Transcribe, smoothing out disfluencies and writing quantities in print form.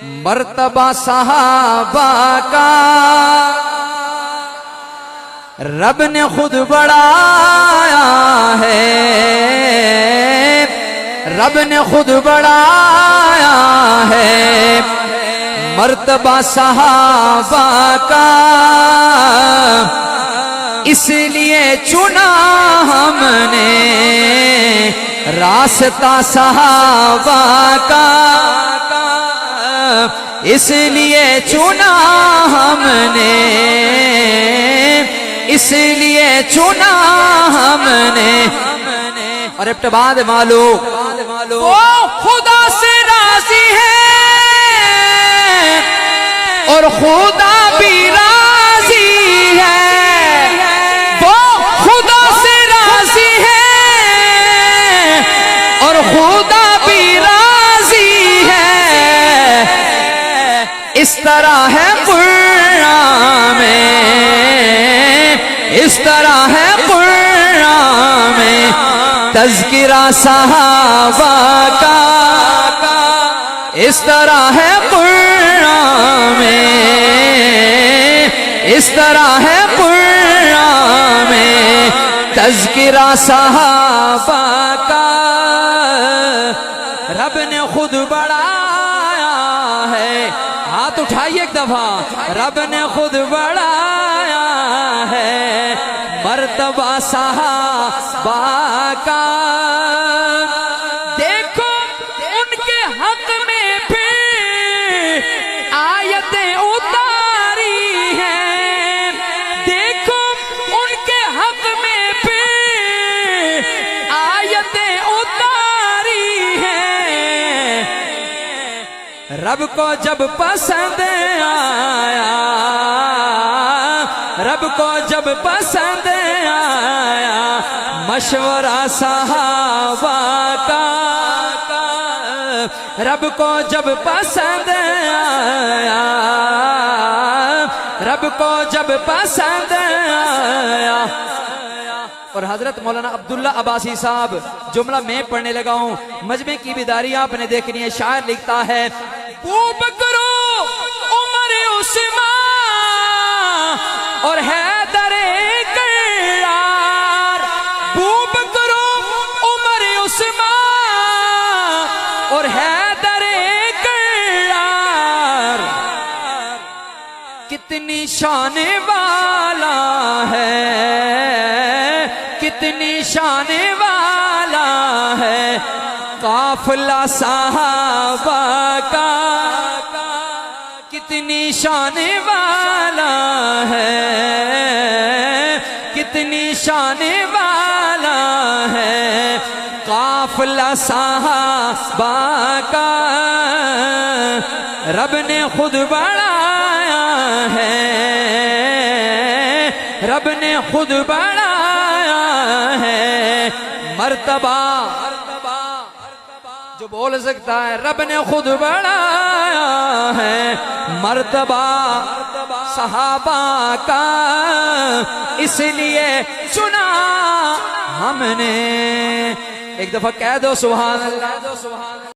مرتبہ صحابہ کا رب نے خود بڑھایا ہے، رب نے خود بڑھایا ہے مرتبہ صحابہ کا، اس لیے چنا ہم نے راستہ صحابہ کا، اس لیے چنا ہم نے، اس لیے چنا ہم نے۔ اور ابتباد معلوم وہ خدا سے راضی ہے اور خدا بھی راضی ہے، وہ خدا سے راضی ہے اور خدا بھی راضی ہے، اس طرح ہے قرآن میں، اس طرح ہے قرآن میں تذکرہ صحابہ کا، اس طرح ہے قرآن میں، اس طرح ہے قرآن میں تذکرہ صحابہ کا، رب نے خود بڑھایا ہے۔ ہاتھ اٹھائیے ایک دفعہ، رب نے خود بڑھایا ہے مرتبہ صحابہ کا۔ دیکھو ان کے حق میں پھر آیتیں اتاری ہیں، دیکھو ان کے حق میں پھر آیتیں اتاری ہیں، رب کو جب پسند آیا، رب کو جب پسند آیا مشورہ صحابہ کا، رب کو جب پسند آیا، رب کو جب پسند آیا۔ اور حضرت مولانا عبداللہ عباسی صاحب جملہ میں پڑھنے لگا ہوں، مجمع کی بیداری آپ نے دیکھنی ہے۔ شاعر لکھتا ہے ابوبکر عمر عثمان اور حیدر کرار، ابوبکر عمر عثمان اور حیدر کرار، کتنی شان والا ہے، کتنی شان والا ہے قافلہ صحابہ کا، کتنی شان والا ہے، کتنی شان والا ہے قافلہ صحابہ کا، رب نے خود بڑھایا ہے، رب نے خود بڑھایا ہے مرتبہ۔ جو بول سکتا ہے رب نے خود بڑھایا ہے مرتبہ صحابہ کا، اس لیے چنا ہم نے۔ ایک دفعہ کہہ دو سبحان اللہ۔